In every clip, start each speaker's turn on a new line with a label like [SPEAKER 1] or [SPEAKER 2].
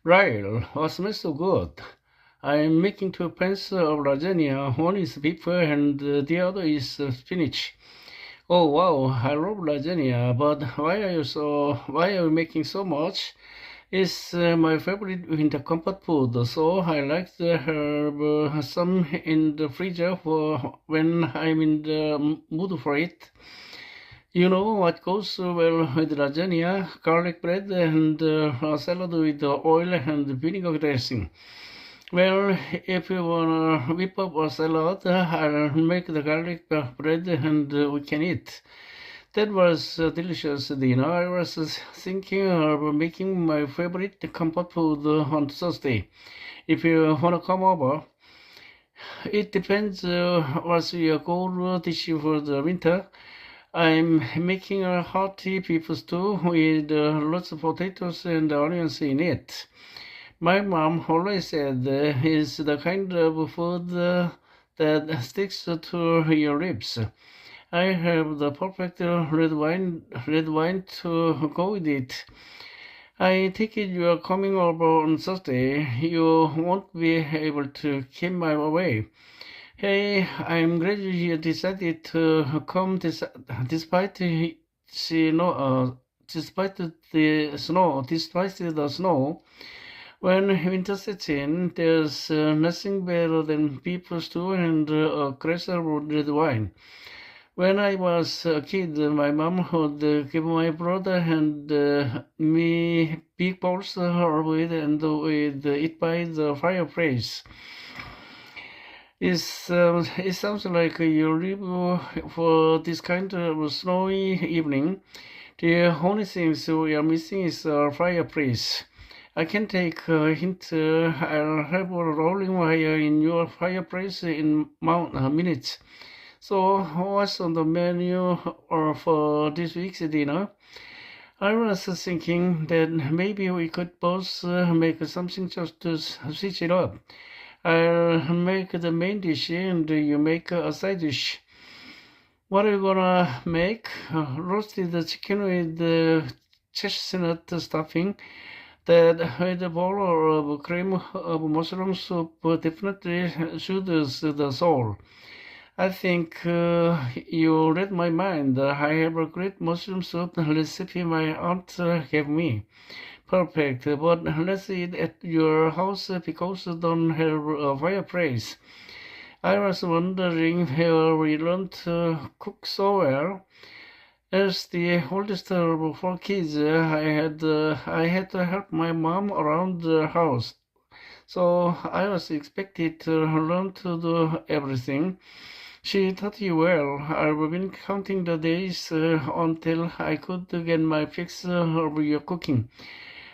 [SPEAKER 1] Right, what smells so good? I'm making two pans of lasagna. One is beef and the other is spinach. Oh wow, I love lasagna, but why are you making so much? It's my favorite winter comfort food, so I like to have some in the freezer for when I'm in the mood for it. You know what goes well with lasagna? Garlic bread and a salad with oil and vinegar dressing. Well, if you wanna whip up a salad, I'll make the garlic bread and we can eat. That was delicious dinner. I was thinking of making my favorite comfort food on Thursday. If you wanna come over, it depends what's your goal dish for the winter. I'm making a hearty beef stew with lots of potatoes and onions in it. My mom always said it's the kind of food that sticks to your lips. I have the perfect red wine to go with it. I take it you are coming over on Thursday. You won't be able to keep my away. Hey, I'm glad you decided to come despite the snow. Despite the snow. When winter sets in, there's nothing better than beef stew and a glass of red wine. When I was a kid, my mom would give my brother and me big bowls of it and we'd eat by the fireplace. It sounds like you live for this kind of snowy evening. The only thing we are missing is a fireplace. I can take a hint. I'll have a rolling fire in your fireplace in minutes. So, what's on the menu for this week's dinner? I was thinking that maybe we could both make something just to switch it up. I'll make the main dish and you make a side dish. What are you gonna make? Roasted chicken with chestnut stuffing. That with a bowl of cream of mushroom soup definitely soothes the soul. I think you read my mind. I have a great mushroom soup recipe my aunt gave me. Perfect, but let's eat at your house because you don't have a fireplace. I was wondering where we learned to cook so well. As the oldest of four kids, I had to help my mom around the house. So I was expected to learn to do everything. She taught you well. I've been counting the days until I could get my fix of your cooking.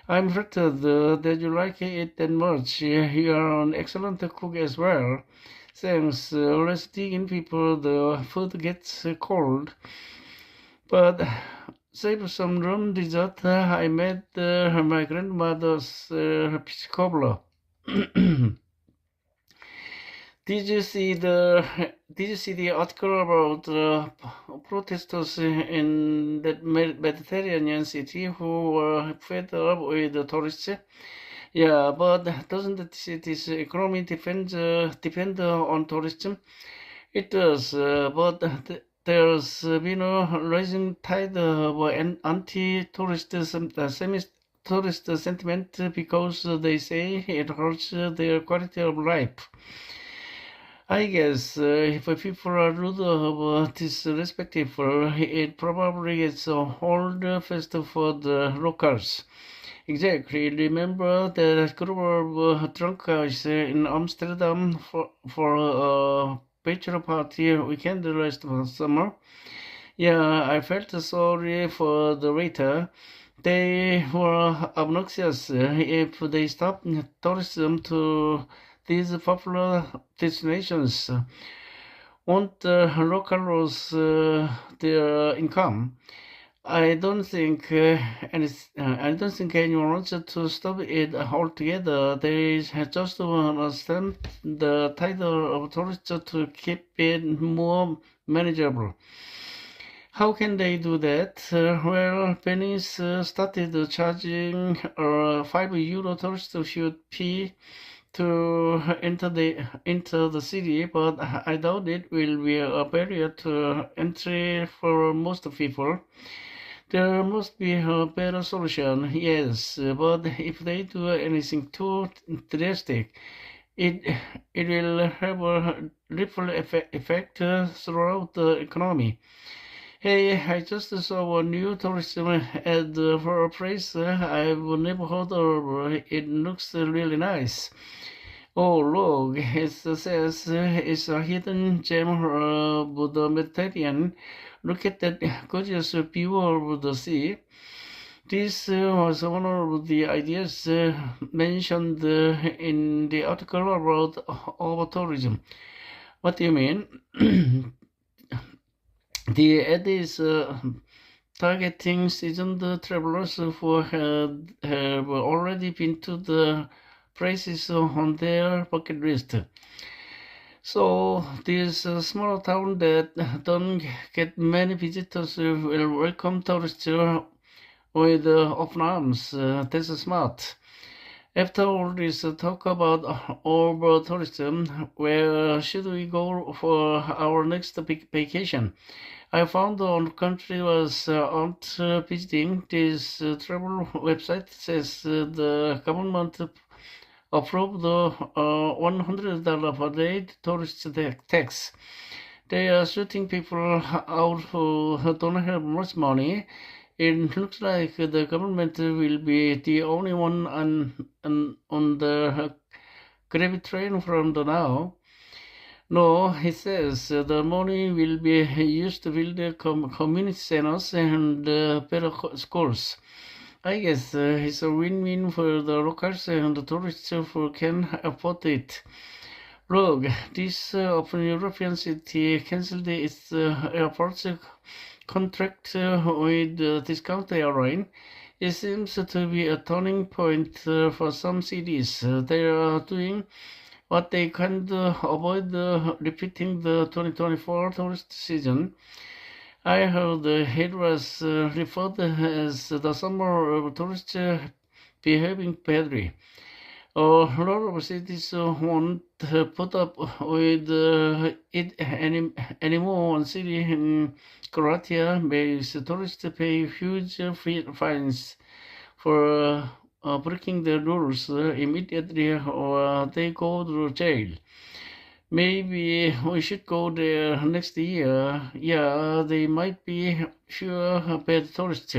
[SPEAKER 1] I'm flattered that you like it that much. You are an excellent cook as well. Thanks. Let's dig in before the food gets cold. But save some room dessert. I made my grandmother's peach cobbler. Did you see the article about protesters in that Mediterranean city who were fed up with the tourists? Yeah, but doesn't the city's economy depend on tourism? It does, but there's been a rising tide of anti-tourist semi-tourist sentiment because they say it hurts their quality of life. I guess if people are rude or disrespectful, it probably gets a hold fast for the locals. Exactly. Remember that group of drunk guys in Amsterdam for a bachelor party weekend last summer? Yeah, I felt sorry for the waiter. They were obnoxious. If they stopped tourism to these popular destinations, won't the locals their income? I don't think anyone wants to stop it altogether. They just want to stamp the title of tourist to keep it more manageable. How can they do that? Well, Venice started charging €5 tourist should fee to enter the city, but I doubt it will be a barrier to entry for most people. There must be a better solution, yes, but if they do anything too drastic, it it will have a ripple effect throughout the economy. Hey, I just saw a new tourism ad for a place I've never heard of. It looks really nice. Oh, look, it says it's a hidden gem of the Mediterranean. Look at that gorgeous view of the sea. This was one of the ideas mentioned in the article about over-tourism. What do you mean? The ad is targeting seasoned travelers who have already been to the places on their bucket list. So this small town that don't get many visitors will welcome tourists with open arms. That's smart. After all this talk about over tourism, where should we go for our next big vacation? I found on country was out visiting. This travel website says the government approved the $100 per day tourist tax. They are shooting people out who don't have much money. It looks like the government will be the only one on the gravy train from the now. No, he says the money will be used to build community centers and better schools. I guess it's a win-win for the locals and the tourists who can afford it. Look, this open European city cancelled its airport contract with Discount Airline. It seems to be a turning point for some cities. They are doing what they can to avoid repeating the 2024 tourist season. I heard it was referred as the summer of tourists behaving badly. A lot of cities won't put up with it anymore. One city in Croatia makes tourists pay huge fines for breaking the rules immediately or they go to jail. Maybe we should go there next year. Yeah, they might be fewer bad tourists.